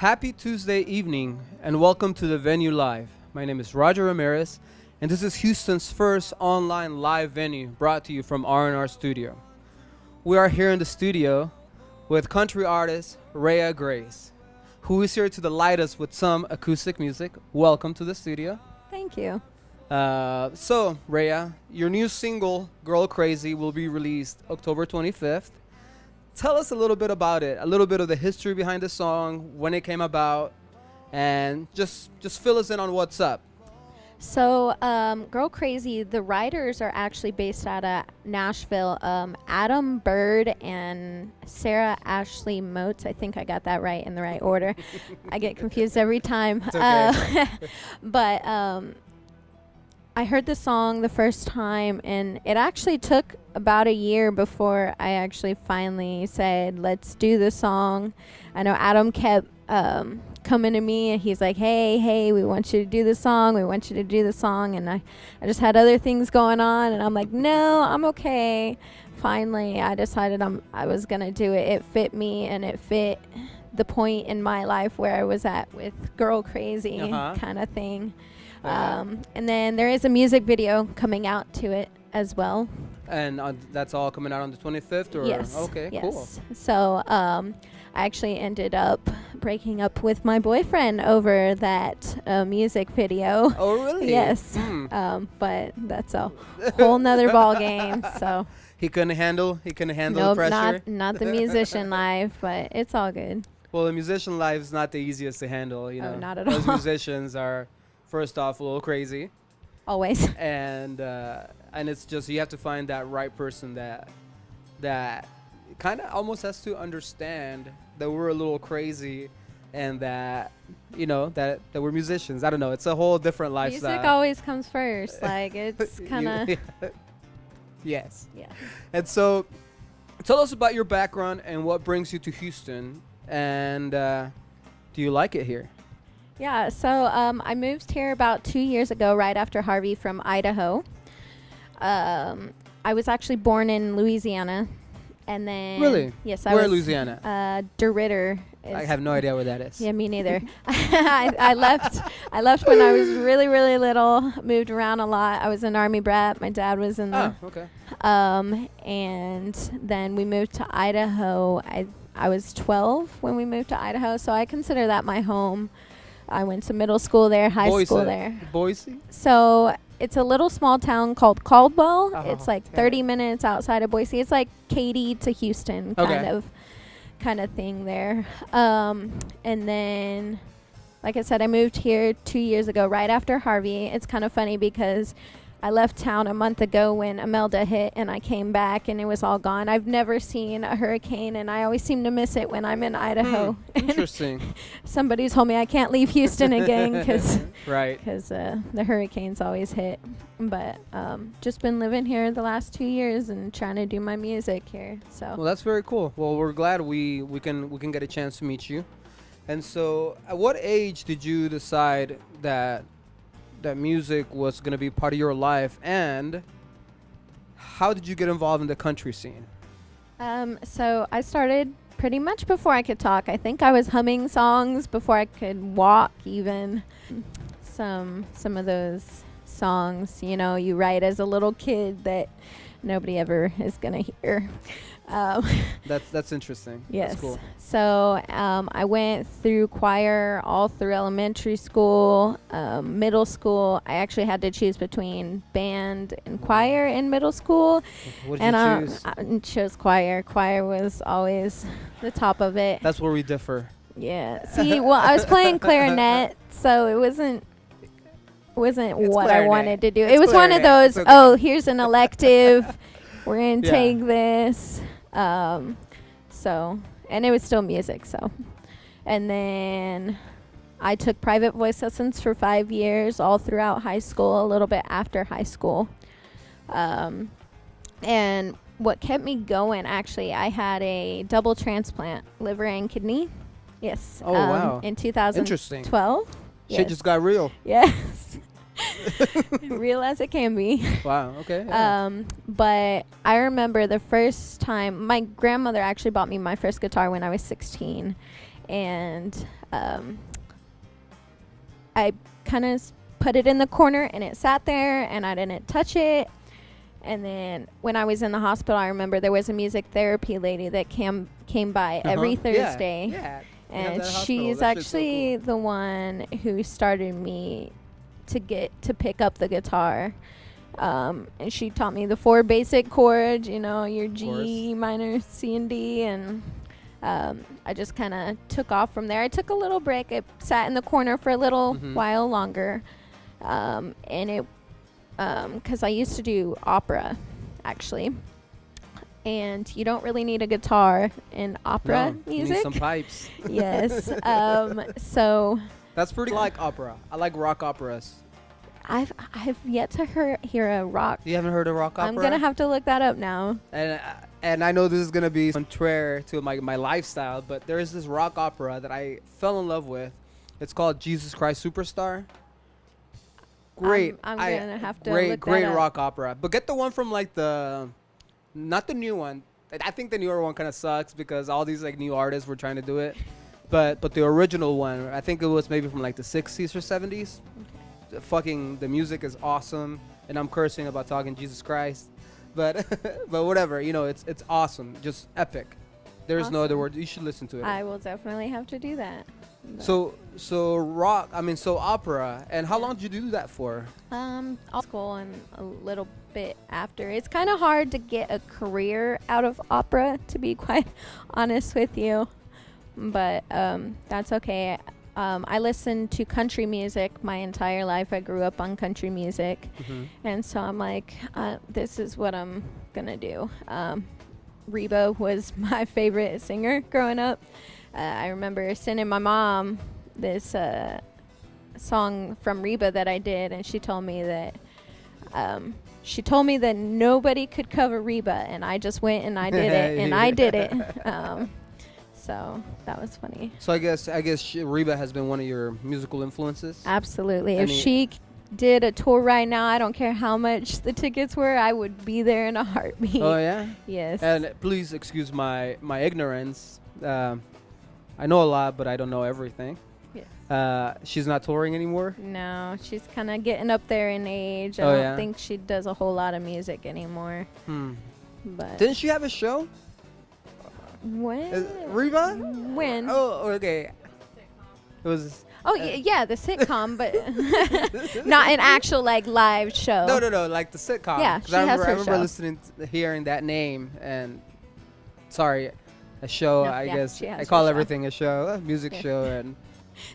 Happy Tuesday evening and welcome to the venue live. My name is Ramirez and this is Houston's first online live venue brought to you from R&R Studio. We are here in the studio with country artist Rayah Grace, who is here to delight us with some acoustic music. Welcome to the studio. Thank you. So, Rayah, your new single, Girl Crazy, will be released October 25th. Tell us a little bit about it, a little bit of the history behind the song, when it came about, and just fill us in on what's up. So, Girl Crazy, the writers are actually based out of Nashville. Adam Bird and Sarah Ashley Motes. I think I got that right in the right order. I get confused every time. It's okay. But I heard the song the first time, and it actually took about a year before I actually finally said, let's do the song. I know Adam kept coming to me, and he's like, hey, we want you to do the song. We want you to do the song. And I just had other things going on, and I'm like, no, I'm okay. Finally, I decided I was going to do it. It fit me, and it fit the point in my life where I was at with Girl Crazy kind of thing. And then there is a music video coming out to it as well. And that's all coming out on the 25th? Or? Yes. Okay, yes. Cool. So I actually ended up breaking up with my boyfriend over that music video. Oh, really? Yes. But that's a whole nother ball game. So He couldn't handle the pressure? not the musician life, but it's all good. Well, the musician life is not the easiest to handle, you know. Not at Those all. musicians are, first off, a little crazy. Always. And it's just you have to find that right person that kind of almost has to understand that we're a little crazy and that that we're musicians. I don't know, it's a whole different lifestyle. Music always comes first. Like, it's kind of Yes. yeah. And so tell us about your background and what brings you to Houston, and do you like it here? Yeah, so I moved here about 2 years ago, right after Harvey, from Idaho. I was actually born in Louisiana, and then Really? Yes, Where in Louisiana? DeRitter. I have no idea where that is. Yeah, me neither. I left when I was really, really little. Moved around a lot. I was an Army brat. My dad was in the. Oh, okay. And then we moved to Idaho. I was 12 when we moved to Idaho, so I consider that my home. I went to middle school there, high school there. Boise? So it's a little small town called Caldwell. Oh, it's like okay. 30 minutes outside of Boise. It's like Katy to Houston kind of thing there. And then, like I said, I moved here 2 years ago, right after Harvey. It's kind of funny because I left town a month ago when Imelda hit, and I came back and it was all gone. I've never seen a hurricane, and I always seem to miss it when I'm in Idaho. Interesting. Somebody told me I can't leave Houston again because Right. the hurricanes always hit. But just been living here the last 2 years and trying to do my music here. So Well, that's very cool. Well, we're glad we can get a chance to meet you. And so, at what age did you decide that music was going to be part of your life, and how did you get involved in the country scene? So I started pretty much before I could talk. I think I was humming songs before I could walk even. Some of those songs, you write as a little kid that nobody ever is going to hear. That's interesting. Yes. That's cool. So I went through choir all through elementary school, middle school. I actually had to choose between band and choir in middle school. What did you choose? I chose choir. Choir was always the top of it. That's where we differ. Yeah. See, well, I was playing clarinet, so it wasn't what clarinet. I wanted to do. It's It was one of clarinet. those, It's okay. here's an elective. We're going to Yeah. take this. And it was still music, so. And then I took private voice lessons for 5 years, all throughout high school, a little bit after high school. And what kept me going, actually, I had a double transplant, liver and kidney. Yes. Oh, wow. In 2012. Interesting. Yes. Shit just got real. Yes. Real as it can be. Wow. Okay. Yeah. But I remember the first time my grandmother actually bought me my first guitar when I was 16, and I kind of put it in the corner, and it sat there, and I didn't touch it. And then when I was in the hospital, I remember there was a music therapy lady that came by every Thursday. Yeah. And she's actually the one who started me to pick up the guitar. And she taught me the 4 basic chords, your G minor, C, and D. And I just kind of took off from there. I took a little break. I sat in the corner for a little while longer. And it, because I used to do opera, actually. And you don't really need a guitar in opera music. You need some pipes. Yes. So that's pretty like opera. I like rock operas. I've yet to hear a rock. You haven't heard a rock opera? I'm gonna have to look that up now. And I know this is gonna be contrary to my lifestyle, but there is this rock opera that I fell in love with. It's called Jesus Christ Superstar. Great. I'm gonna have to look that up. Great rock opera. But get the one from like not the new one. I think the newer one kind of sucks because all these like new artists were trying to do it. But the original one, I think it was maybe from like the 60s or 70s. The music is awesome, and I'm cursing about talking Jesus Christ, but whatever, it's awesome, just epic. There's awesome. No other word. You should listen to it. I will definitely have to do that. So opera, and how long did you do that for? All school and a little bit after. It's kind of hard to get a career out of opera, to be quite honest with you, but that's okay. I listened to country music my entire life. I grew up on country music. And so I'm like, this is what I'm going to do. Reba was my favorite singer growing up. I remember sending my mom this song from Reba that I did, and she told me that nobody could cover Reba, and I just went and I did it, and I did it. So that was funny. So I guess Reba has been one of your musical influences? Absolutely. If she did a tour right now, I don't care how much the tickets were, I would be there in a heartbeat. Oh, yeah? Yes. And please excuse my ignorance. I know a lot, but I don't know everything. Yes. She's not touring anymore? No, she's kind of getting up there in age. I don't think she does a whole lot of music anymore. But didn't she have a show? When? Reba? When? Oh, okay. It was. Oh, yeah, the sitcom, but not an actual like live show. No, like the sitcom. Yeah, she has her I remember show. hearing that name, and sorry, a show. No, I guess she has I call her everything a show, a music show, and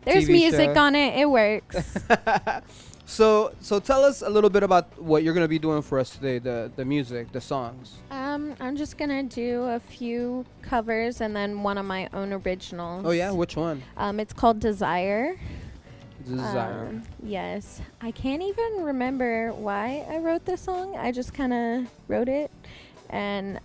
there's TV music show. on it. It works. So tell us a little bit about what you're gonna be doing for us today. The music, the songs. I'm just gonna do a few covers and then one of my own originals. Oh yeah, which one? It's called Desire. Desire. Yes, I can't even remember why I wrote this song. I just kind of wrote it, and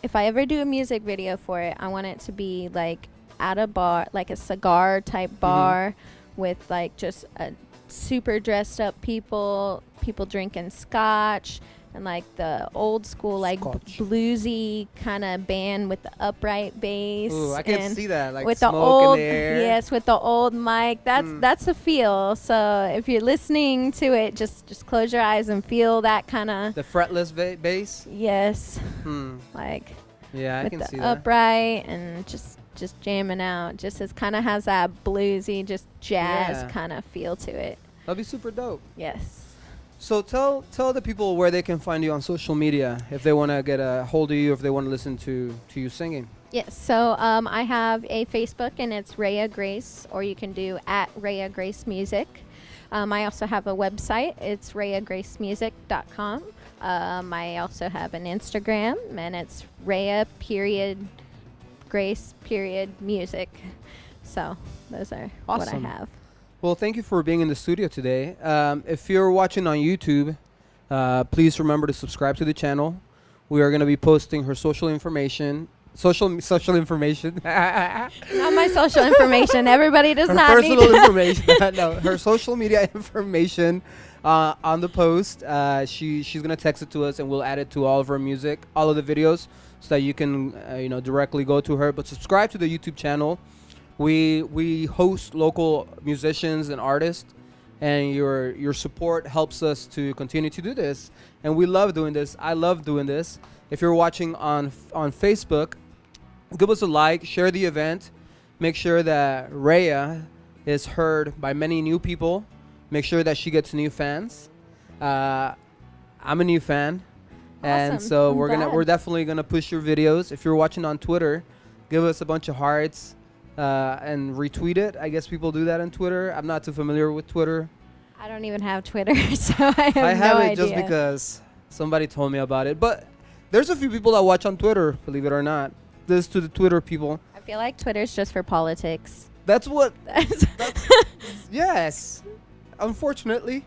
if I ever do a music video for it, I want it to be like at a bar, like a cigar type bar, with like just a super dressed up people drinking scotch, and like the old school like bluesy kind of band with the upright bass. Ooh, I can see that, like with smoke the old, in the air. yes, with the old mic. That's a feel. So if you're listening to it, just close your eyes and feel that kind of the fretless bass. Yes, like yeah, I can see that. Upright and just jamming out. Just as kind of has that bluesy, just jazz kind of feel to it. That'd be super dope. Yes. So tell the people where they can find you on social media if they want to get a hold of you, if they want to listen to you singing. Yes. So I have a Facebook, and it's Rayah Grace, or you can do at Rayah Grace Music. I also have a website. It's rayahgracemusic.com. I also have an Instagram, and it's Rayah_Grace_music. So those are awesome. what I have. Well, thank you for being in the studio today. If you're watching on YouTube, please remember to subscribe to the channel. We are going to be posting her social information. Social information. Not my social information. Everybody does her not personal need information. No, her social media information on the post. She's going to text it to us, and we'll add it to all of her music, all of the videos, so that you can directly go to her. But subscribe to the YouTube channel. We host local musicians and artists, and your support helps us to continue to do this. And we love doing this. I love doing this. If you're watching on Facebook, give us a like, share the event, make sure that Rayah is heard by many new people. Make sure that she gets new fans. I'm a new fan, and Awesome. so I'm glad. we're definitely gonna push your videos. If you're watching on Twitter, give us a bunch of hearts and retweet it. I guess people do that on Twitter. I'm not too familiar with Twitter. I don't even have Twitter, so I have I have no it idea. just because somebody told me about it. But there's a few people that watch on Twitter, believe it or not. This to the Twitter people. I feel like Twitter's just for politics. That's what. Yes, unfortunately.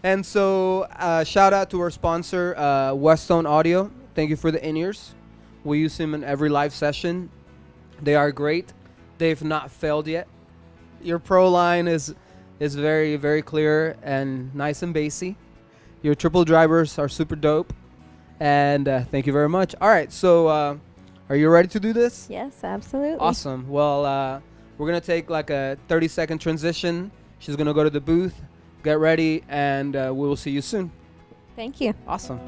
And so, shout out to our sponsor, Westone Audio. Thank you for the in-ears. We use them in every live session. They are great. They've not failed yet. Your Pro line is very, very clear and nice and bassy. Your triple drivers are super dope. And thank you very much. All right, so are you ready to do this? Yes, absolutely. Awesome. Well, we're going to take like a 30-second transition. She's going to go to the booth, get ready, and we will see you soon. Thank you. Awesome.